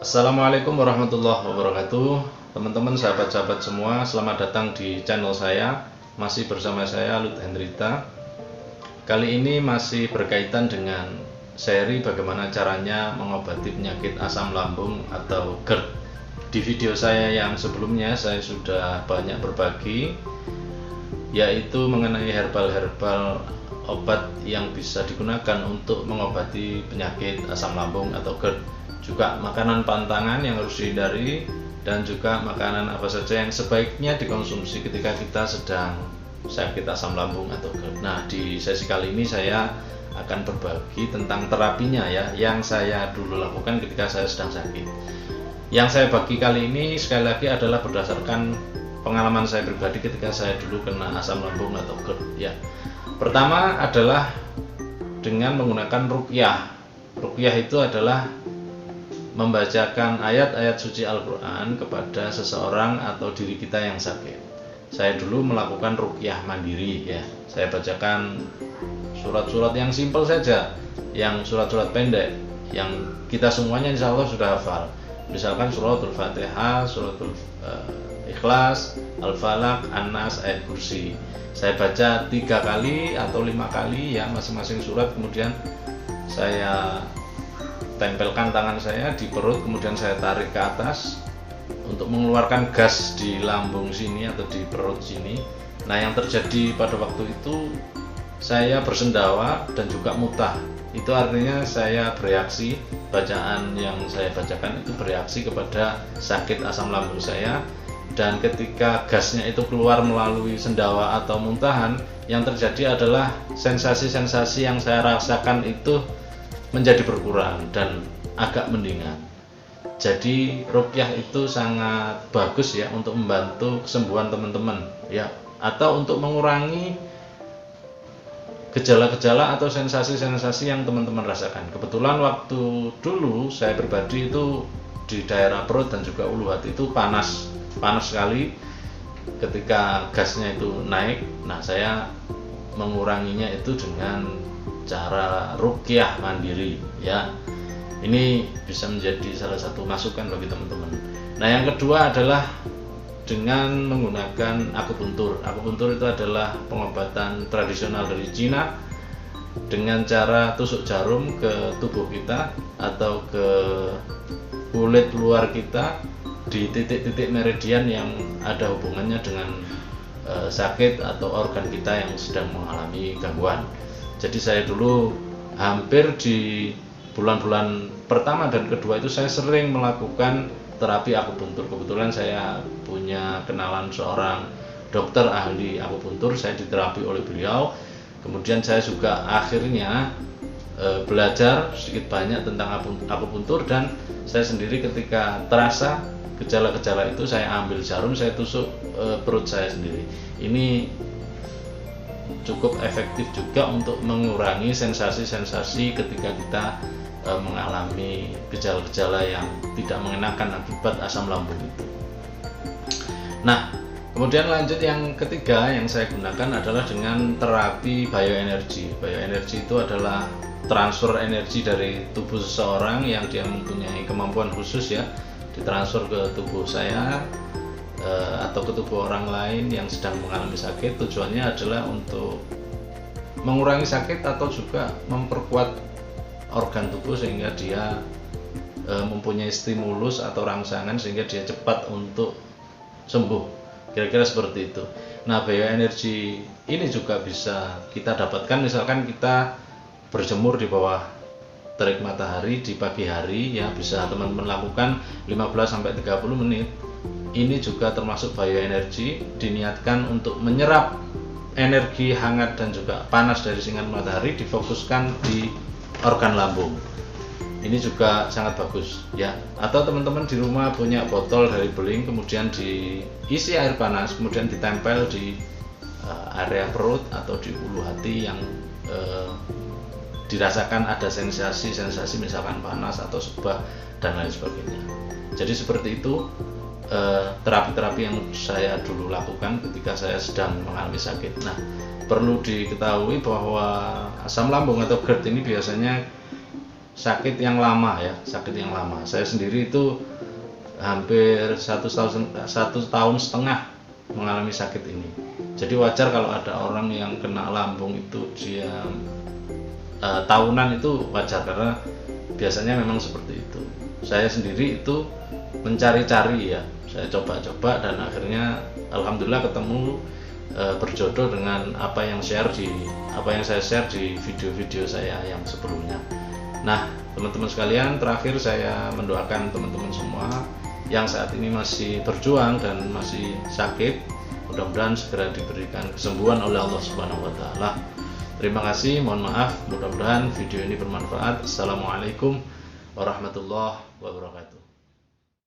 Assalamualaikum warahmatullahi wabarakatuh. Teman-teman, sahabat-sahabat semua, selamat datang di channel saya. Masih bersama saya Lut Hendrita. Kali ini masih berkaitan dengan seri bagaimana caranya mengobati penyakit asam lambung atau GERD. Di video saya yang sebelumnya saya sudah banyak berbagi, yaitu mengenai herbal-herbal obat yang bisa digunakan untuk mengobati penyakit asam lambung atau GERD. Juga makanan pantangan yang harus dihindari, dan juga makanan apa saja yang sebaiknya dikonsumsi ketika kita sedang sakit asam lambung atau GERD. Nah, di sesi kali ini saya akan berbagi tentang terapinya ya, yang saya dulu lakukan ketika saya sedang sakit. Yang saya bagi kali ini sekali lagi adalah berdasarkan pengalaman saya pribadi ketika saya dulu kena asam lambung atau GERD ya. Pertama adalah dengan menggunakan ruqyah. Ruqyah itu adalah membacakan ayat-ayat suci Al-Quran kepada seseorang atau diri kita yang sakit. Saya dulu melakukan ruqyah mandiri ya. Saya bacakan surat-surat yang simpel saja, yang surat-surat pendek, yang kita semuanya insya Allah sudah hafal. Misalkan suratul Fatihah, suratul Ikhlas, Al-Falaq, An-Nas, ayat kursi. Saya baca 3 kali atau 5 kali ya, masing-masing surat. Kemudian saya tempelkan tangan saya di perut, kemudian saya tarik ke atas untuk mengeluarkan gas di lambung sini atau di perut sini. Nah, yang terjadi pada waktu itu saya bersendawa dan juga muntah. Itu artinya saya bereaksi, bacaan yang saya bacakan itu bereaksi kepada sakit asam lambung saya. Dan ketika gasnya itu keluar melalui sendawa atau muntahan, yang terjadi adalah sensasi-sensasi yang saya rasakan itu menjadi berkurang dan agak mendingan. Jadi ruqyah itu sangat bagus ya untuk membantu kesembuhan teman-teman ya, atau untuk mengurangi gejala-gejala atau sensasi-sensasi yang teman-teman rasakan. Kebetulan waktu dulu saya pribadi itu di daerah perut dan juga ulu hati itu panas sekali ketika gasnya itu naik. Nah, saya menguranginya itu dengan cara ruqyah mandiri ya. Ini bisa menjadi salah satu masukan bagi teman-teman. Nah, yang kedua adalah dengan menggunakan akupuntur. Akupuntur itu adalah pengobatan tradisional dari Cina dengan cara tusuk jarum ke tubuh kita atau ke kulit luar kita di titik-titik meridian yang ada hubungannya dengan sakit atau organ kita yang sedang mengalami gangguan. Jadi saya dulu hampir di bulan-bulan pertama dan kedua itu saya sering melakukan terapi akupuntur. Kebetulan saya punya kenalan seorang dokter ahli akupuntur, saya diterapi oleh beliau. Kemudian saya juga akhirnya belajar sedikit banyak tentang akupuntur, dan saya sendiri ketika terasa gejala-gejala itu saya ambil jarum, saya tusuk perut saya sendiri. Ini cukup efektif juga untuk mengurangi sensasi-sensasi ketika kita mengalami gejala-gejala yang tidak mengenakan akibat asam lambung itu. Nah, kemudian lanjut yang ketiga yang saya gunakan adalah dengan terapi bioenergi. Bioenergi itu adalah transfer energi dari tubuh seseorang yang dia mempunyai kemampuan khusus ya, ditransfer ke tubuh saya atau ke tubuh orang lain yang sedang mengalami sakit. Tujuannya adalah untuk mengurangi sakit atau juga memperkuat organ tubuh sehingga dia mempunyai stimulus atau rangsangan sehingga dia cepat untuk sembuh. Kira-kira seperti itu. Nah, bioenergi ini juga bisa kita dapatkan misalkan kita berjemur di bawah terik matahari di pagi hari ya, bisa teman-teman lakukan 15-30 menit. Ini juga termasuk bioenergi, diniatkan untuk menyerap energi hangat dan juga panas dari sinar matahari, difokuskan di organ lambung. Ini juga sangat bagus ya. Atau teman-teman di rumah punya botol dari beling, kemudian diisi air panas, kemudian ditempel di area perut atau di ulu hati yang dirasakan ada sensasi-sensasi misalkan panas atau sebah dan lain sebagainya. Jadi seperti itu terapi-terapi yang saya dulu lakukan ketika saya sedang mengalami sakit. Nah, perlu diketahui bahwa asam lambung atau GERD ini biasanya sakit yang lama ya, sakit yang lama. Saya sendiri itu hampir 1 tahun setengah mengalami sakit ini. Jadi wajar kalau ada orang yang kena lambung itu dia tahunan, itu wajar karena biasanya memang seperti itu. Saya sendiri itu mencari-cari ya, saya coba-coba dan akhirnya alhamdulillah ketemu, berjodoh dengan apa yang saya share di video-video saya yang sebelumnya. Nah, teman-teman sekalian, terakhir saya mendoakan teman-teman semua yang saat ini masih berjuang dan masih sakit, mudah-mudahan segera diberikan kesembuhan oleh Allah Subhanahu wa taala. Terima kasih, mohon maaf, mudah-mudahan video ini bermanfaat. Assalamualaikum warahmatullahi wabarakatuh.